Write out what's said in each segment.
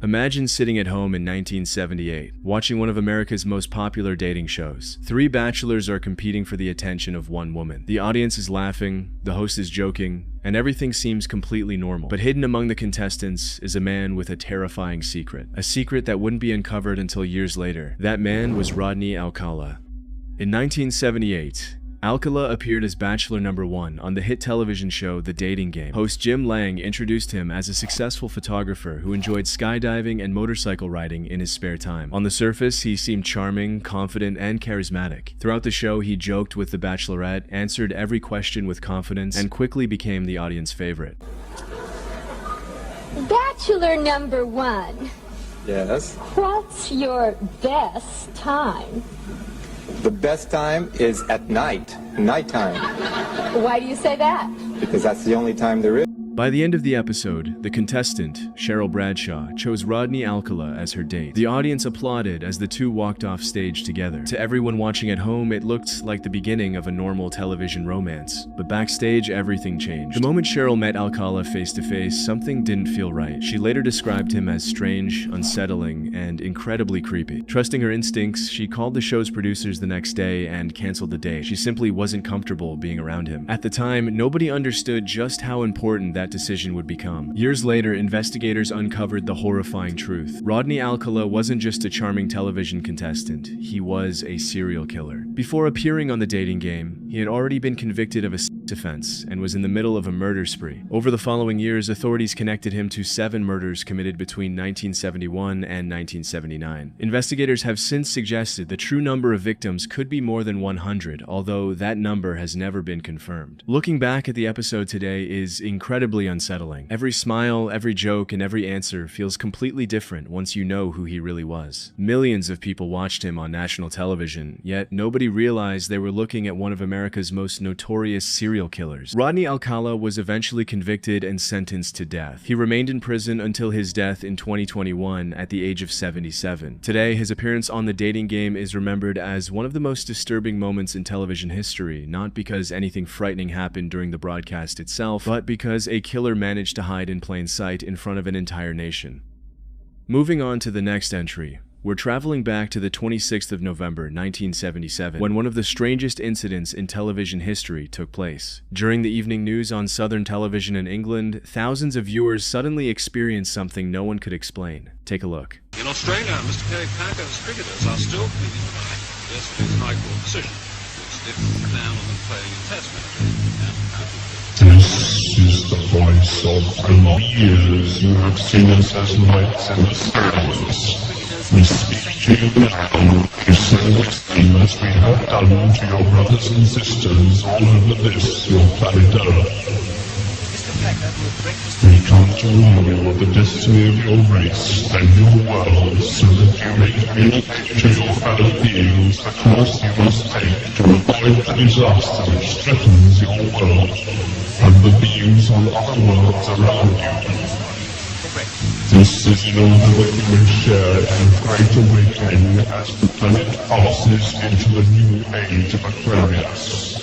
Imagine sitting at home in 1978, watching one of America's most popular dating shows. Three bachelors are competing for the attention of one woman. The audience is laughing, the host is joking, and everything seems completely normal. But hidden among the contestants is a man with a terrifying secret. A secret that wouldn't be uncovered until years later. That man was Rodney Alcala. In 1978, Alcala appeared as Bachelor Number 1 on the hit television show The Dating Game. Host Jim Lang introduced him as a successful photographer who enjoyed skydiving and motorcycle riding in his spare time. On the surface, he seemed charming, confident, and charismatic. Throughout the show, he joked with the Bachelorette, answered every question with confidence, and quickly became the audience favorite. Bachelor Number 1. Yes. What's your best time? The best time is at nighttime. Why do you say that? Because that's the only time there is. By the end of the episode, the contestant, Cheryl Bradshaw, chose Rodney Alcala as her date. The audience applauded as the two walked off stage together. To everyone watching at home, it looked like the beginning of a normal television romance. But backstage, everything changed. The moment Cheryl met Alcala face to face, something didn't feel right. She later described him as strange, unsettling, and incredibly creepy. Trusting her instincts, she called the show's producers the next day and canceled the date. She simply wasn't comfortable being around him. At the time, nobody understood just how important that decision would become. Years later, investigators uncovered the horrifying truth. Rodney Alcala wasn't just a charming television contestant, he was a serial killer. Before appearing on The Dating Game, he had already been convicted of a sex offense and was in the middle of a murder spree. Over the following years, authorities connected him to 7 murders committed between 1971 and 1979. Investigators have since suggested the true number of victims could be more than 100, although that number has never been confirmed. Looking back at the episode today is incredibly unsettling. Every smile, every joke, and every answer feels completely different once you know who he really was. Millions of people watched him on national television, yet nobody realized they were looking at one of America's most notorious serial killers. Rodney Alcala was eventually convicted and sentenced to death. He remained in prison until his death in 2021 at the age of 77. Today, his appearance on The Dating Game is remembered as one of the most disturbing moments in television history, not because anything frightening happened during the broadcast itself, but because a killer managed to hide in plain sight in front of an entire nation. Moving on to the next entry, we're traveling back to the 26th of November, 1977, when one of the strangest incidents in television history took place. During the evening news on Southern television in England, thousands of viewers suddenly experienced something no one could explain. Take a look. In Australia, Mr. Kerry Packer's cricketers are still pleading the right yesterday's High Court decision, which lifted the ban on them playing in Test matches. This is the voice of our years. You have seen us as lights in the shadows. We speak to you now. You say the same as we have done to your brothers and sisters all over this, your planet Earth. We come to warn you of the destiny of your race and your world, so that you may communicate to your fellow beings the course you must take to avoid the disaster which threatens your world and the beings on other worlds around you. This is in order that you may share in the great awakening as the planet passes into the new age of Aquarius.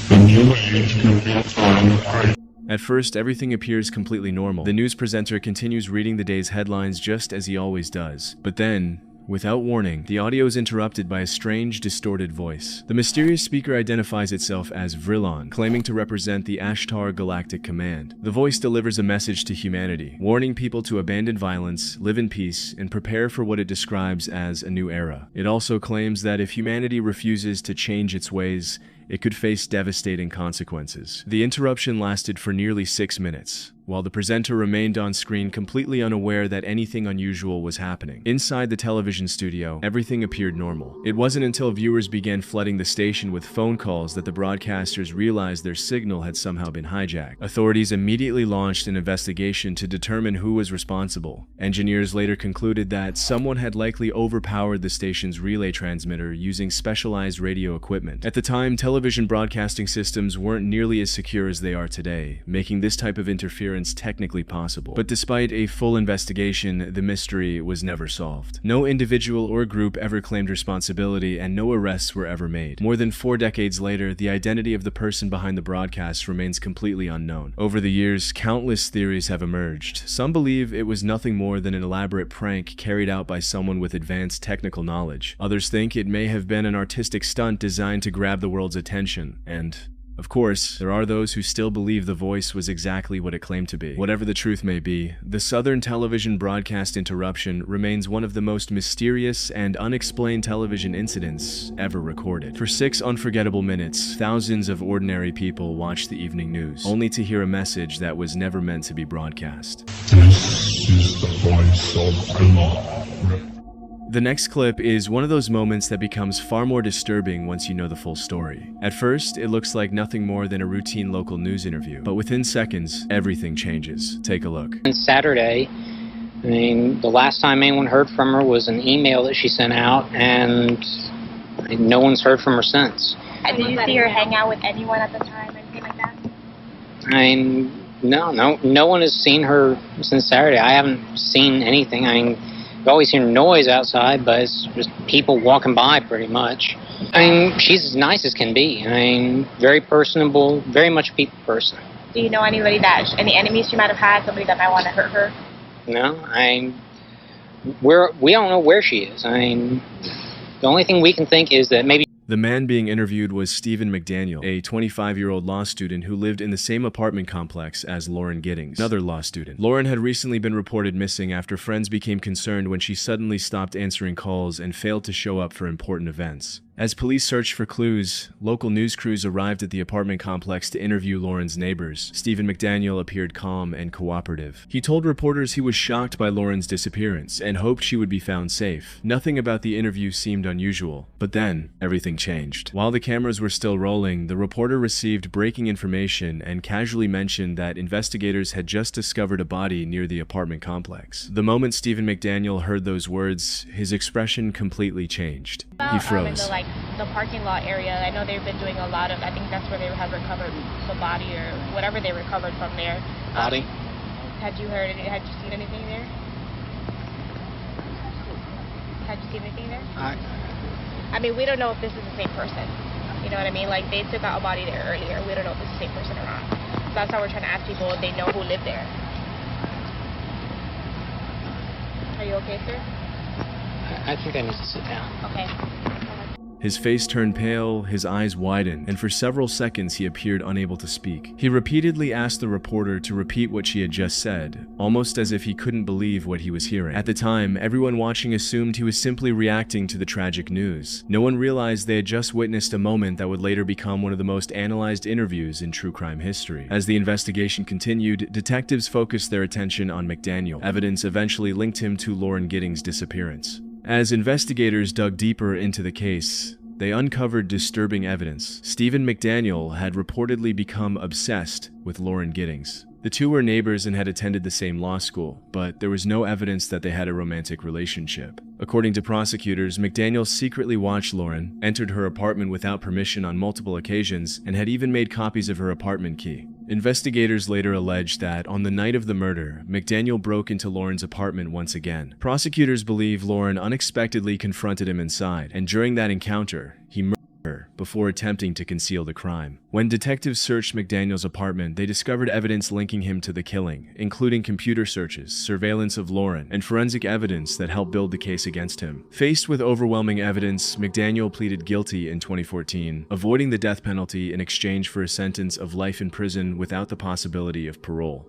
The new age can be a time of great. At first, everything appears completely normal. The news presenter continues reading the day's headlines just as he always does. But then, without warning, the audio is interrupted by a strange, distorted voice. The mysterious speaker identifies itself as Vrilon, claiming to represent the Ashtar Galactic Command. The voice delivers a message to humanity, warning people to abandon violence, live in peace, and prepare for what it describes as a new era. It also claims that if humanity refuses to change its ways, it could face devastating consequences. The interruption lasted for nearly 6 minutes, while the presenter remained on screen completely unaware that anything unusual was happening. Inside the television studio, everything appeared normal. It wasn't until viewers began flooding the station with phone calls that the broadcasters realized their signal had somehow been hijacked. Authorities immediately launched an investigation to determine who was responsible. Engineers later concluded that someone had likely overpowered the station's relay transmitter using specialized radio equipment. At the time, television television broadcasting systems weren't nearly as secure as they are today, making this type of interference technically possible. But despite a full investigation, the mystery was never solved. No individual or group ever claimed responsibility, and no arrests were ever made. More than 4 decades later, the identity of the person behind the broadcast remains completely unknown. Over the years, countless theories have emerged. Some believe it was nothing more than an elaborate prank carried out by someone with advanced technical knowledge. Others think it may have been an artistic stunt designed to grab the world's attention. And, of course, there are those who still believe the voice was exactly what it claimed to be. Whatever the truth may be, the Southern television broadcast interruption remains one of the most mysterious and unexplained television incidents ever recorded. For 6 unforgettable minutes, thousands of ordinary people watched the evening news, only to hear a message that was never meant to be broadcast. This is the voice of Allah. The next clip is one of those moments that becomes far more disturbing once you know the full story. At first, it looks like nothing more than a routine local news interview, but within seconds, everything changes. Take a look. On Saturday, the last time anyone heard from her was an email that she sent out, and no one's heard from her since. And did you see her hang out with anyone at the time, anything like that? No one has seen her since Saturday. I haven't seen anything. You always hear noise outside, but it's just people walking by pretty much. She's as nice as can be. Very personable, very much a people person. Do you know any enemies she might have had, somebody that might want to hurt her? No, we don't know where she is. The only thing we can think is that maybe. The man being interviewed was Stephen McDaniel, a 25-year-old law student who lived in the same apartment complex as Lauren Giddings, another law student. Lauren had recently been reported missing after friends became concerned when she suddenly stopped answering calls and failed to show up for important events. As police searched for clues, local news crews arrived at the apartment complex to interview Lauren's neighbors. Stephen McDaniel appeared calm and cooperative. He told reporters he was shocked by Lauren's disappearance and hoped she would be found safe. Nothing about the interview seemed unusual, but then everything changed. While the cameras were still rolling, the reporter received breaking information and casually mentioned that investigators had just discovered a body near the apartment complex. The moment Stephen McDaniel heard those words, his expression completely changed. He froze. The parking lot area, I know they've been doing a lot of, I think that's where they have recovered the body or whatever they recovered from there. Body? Had you seen anything there? Had you seen anything there? We don't know if this is the same person. You know what I mean? Like, they took out a body there earlier. We don't know if it's the same person or not. So that's how we're trying to ask people if they know who lived there. Are you okay, sir? I think I need to sit down. Okay. His face turned pale, his eyes widened, and for several seconds he appeared unable to speak. He repeatedly asked the reporter to repeat what she had just said, almost as if he couldn't believe what he was hearing. At the time, everyone watching assumed he was simply reacting to the tragic news. No one realized they had just witnessed a moment that would later become one of the most analyzed interviews in true crime history. As the investigation continued, detectives focused their attention on McDaniel. Evidence eventually linked him to Lauren Giddings' disappearance. As investigators dug deeper into the case, they uncovered disturbing evidence. Stephen McDaniel had reportedly become obsessed with Lauren Giddings. The two were neighbors and had attended the same law school, but there was no evidence that they had a romantic relationship. According to prosecutors, McDaniel secretly watched Lauren, entered her apartment without permission on multiple occasions, and had even made copies of her apartment key. Investigators later alleged that on the night of the murder, McDaniel broke into Lauren's apartment once again. Prosecutors believe Lauren unexpectedly confronted him inside, and during that encounter, he murdered her before attempting to conceal the crime. When detectives searched McDaniel's apartment, they discovered evidence linking him to the killing, including computer searches, surveillance of Lauren, and forensic evidence that helped build the case against him. Faced with overwhelming evidence, McDaniel pleaded guilty in 2014, avoiding the death penalty in exchange for a sentence of life in prison without the possibility of parole.